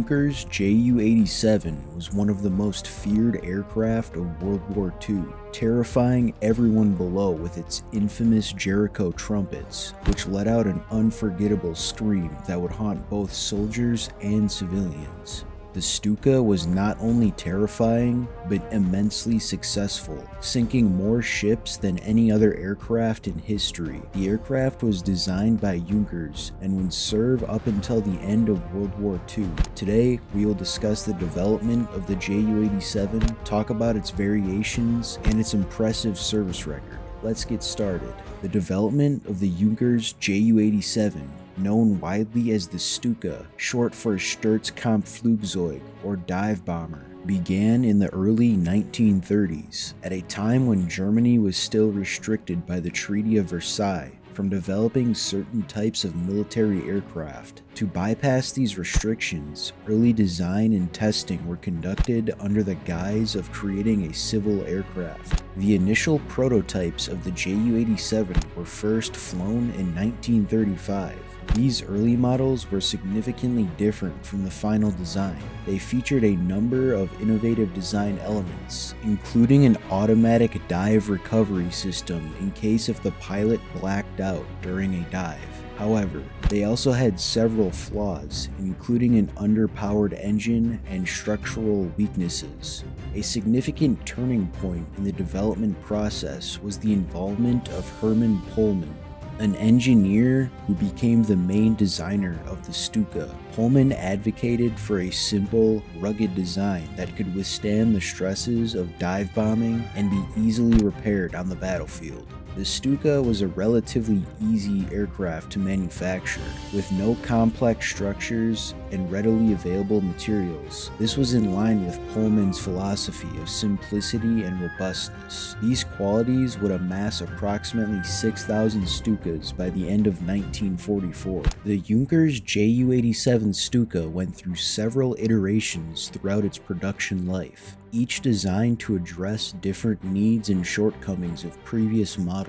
Junkers Ju-87 was one of the most feared aircraft of World War II, terrifying everyone below with its infamous Jericho trumpets, which let out an unforgettable scream that would haunt both soldiers and civilians. The Stuka was not only terrifying, but immensely successful, sinking more ships than any other aircraft in history. The aircraft was designed by Junkers and would serve up until the end of World War II. Today, we will discuss the development of the Ju-87, talk about its variations, and its impressive service record. Let's get started. The development of the Junkers Ju-87, known widely as the Stuka, short for Sturzkampfflugzeug or dive bomber, began in the early 1930s, at a time when Germany was still restricted by the Treaty of Versailles from developing certain types of military aircraft. To bypass these restrictions, early design and testing were conducted under the guise of creating a civil aircraft. The initial prototypes of the Ju-87 were first flown in 1935. These early models were significantly different from the final design. They featured a number of innovative design elements, including an automatic dive recovery system in case if the pilot blacked out during a dive. However, they also had several flaws, including an underpowered engine and structural weaknesses. A significant turning point in the development process was the involvement of Hermann Pohlmann, an engineer who became the main designer of the Stuka. Pohlmann advocated for a simple, rugged design that could withstand the stresses of dive bombing and be easily repaired on the battlefield. The Stuka was a relatively easy aircraft to manufacture, with no complex structures and readily available materials. This was in line with Pohlmann's philosophy of simplicity and robustness. These qualities would amass approximately 6,000 Stukas by the end of 1944. The Junkers Ju-87 Stuka went through several iterations throughout its production life, each designed to address different needs and shortcomings of previous models.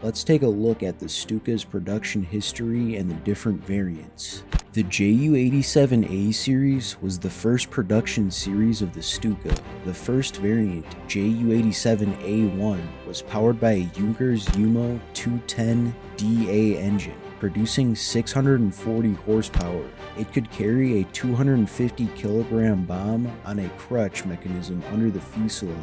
Let's take a look at the Stuka's production history and the different variants. The Ju-87A series was the first production series of the Stuka. The first variant, Ju-87A1, was powered by a Junkers Umo 210DA engine, producing 640 horsepower. It could carry a 250 kilogram bomb on a crutch mechanism under the fuselage.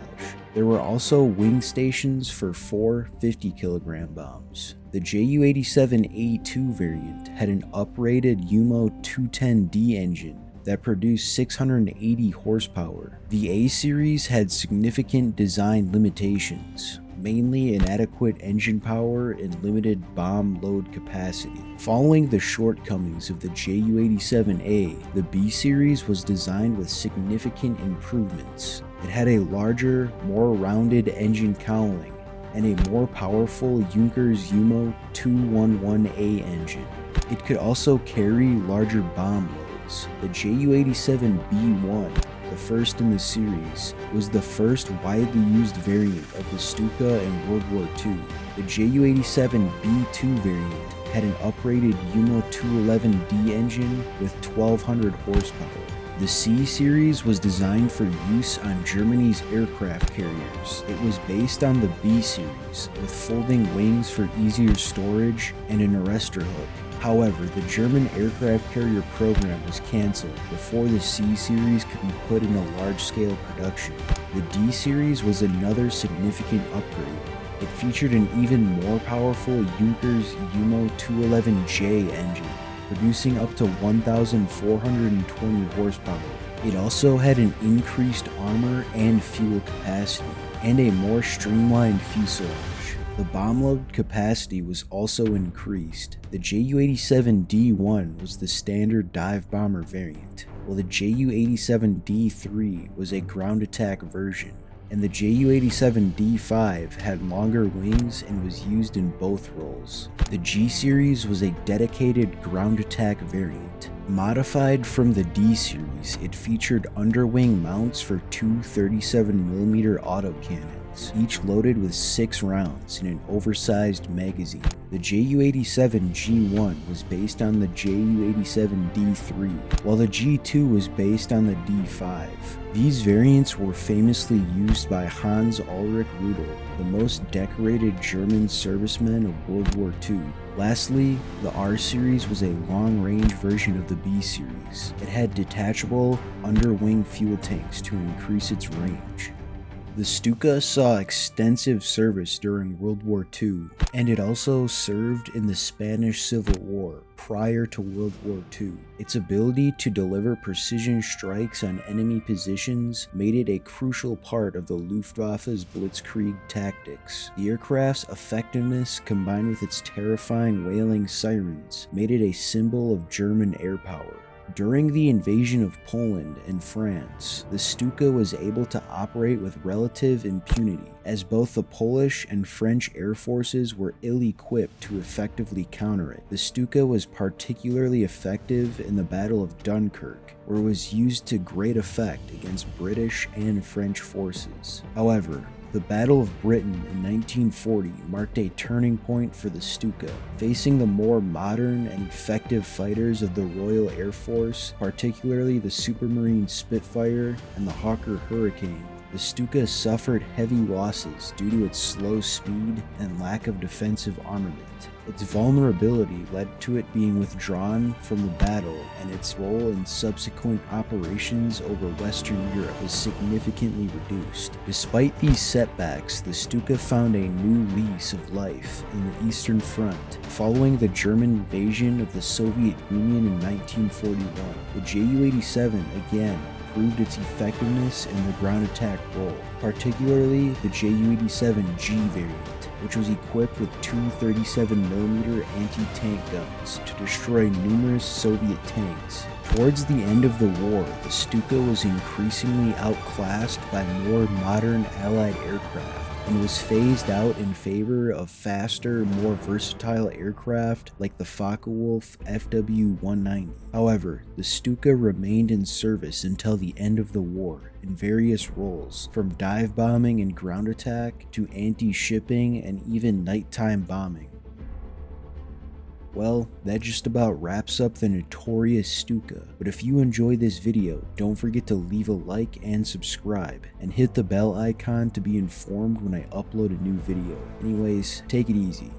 There were also wing stations for 4 50 kilogram bombs. The Ju-87A2 variant had an uprated Umo 210D engine that produced 680 horsepower. The A series had significant design limitations, mainly inadequate engine power and limited bomb load capacity. Following the shortcomings of the Ju-87A, the B series was designed with significant improvements. It had a larger, more rounded engine cowling and a more powerful Junkers Umo 211A engine. It could also carry larger bomb loads. The Ju-87B1, the first in the series, was the first widely used variant of the Stuka in World War II. The Ju-87B2 variant had an uprated Umo 211D engine with 1,200 horsepower. The C series was designed for use on Germany's aircraft carriers. It was based on the B series, with folding wings for easier storage and an arrestor hook. However, the German aircraft carrier program was cancelled before the C series could be put into large-scale production. The D series was another significant upgrade. It featured an even more powerful Junkers Umo 211J engine, producing up to 1,420 horsepower. It also had an increased armor and fuel capacity, and a more streamlined fuselage. The bomb load capacity was also increased. The Ju-87D1 was the standard dive bomber variant, while the Ju-87D3 was a ground attack version, and the Ju-87D5 had longer wings and was used in both roles. The G series was a dedicated ground attack variant. Modified from the D series, it featured underwing mounts for two 37mm autocannons. guns, each loaded with 6 rounds in an oversized magazine. The Ju-87G1 was based on the Ju-87D3, while the G2 was based on the D5. These variants were famously used by Hans Ulrich Rudel, the most decorated German serviceman of World War II. Lastly, the R-Series was a long-range version of the B-Series. It had detachable, underwing fuel tanks to increase its range. The Stuka saw extensive service during World War II, and it also served in the Spanish Civil War prior to World War II. Its ability to deliver precision strikes on enemy positions made it a crucial part of the Luftwaffe's blitzkrieg tactics. The aircraft's effectiveness, combined with its terrifying wailing sirens, made it a symbol of German air power. During the invasion of Poland and France, the Stuka was able to operate with relative impunity, as both the Polish and French air forces were ill-equipped to effectively counter it. The Stuka was particularly effective in the Battle of Dunkirk, where it was used to great effect against British and French forces. However, the Battle of Britain in 1940 marked a turning point for the Stuka. Facing the more modern and effective fighters of the Royal Air Force, particularly the Supermarine Spitfire and the Hawker Hurricane, the Stuka suffered heavy losses due to its slow speed and lack of defensive armament. Its vulnerability led to it being withdrawn from the battle, and its role in subsequent operations over Western Europe was significantly reduced. Despite these setbacks, the Stuka found a new lease of life in the Eastern Front. Following the German invasion of the Soviet Union in 1941, the Ju-87 again proved its effectiveness in the ground attack role, particularly the Ju-87G variant, which was equipped with two 37mm anti-tank guns to destroy numerous Soviet tanks. Towards the end of the war, the Stuka was increasingly outclassed by more modern Allied aircraft and was phased out in favor of faster, more versatile aircraft like the Focke-Wulf FW-190. However, the Stuka remained in service until the end of the war in various roles, from dive bombing and ground attack to anti-shipping and even nighttime bombing. Well, that just about wraps up the notorious Stuka, but if you enjoyed this video, don't forget to leave a like and subscribe, and hit the bell icon to be informed when I upload a new video. Anyways, take it easy.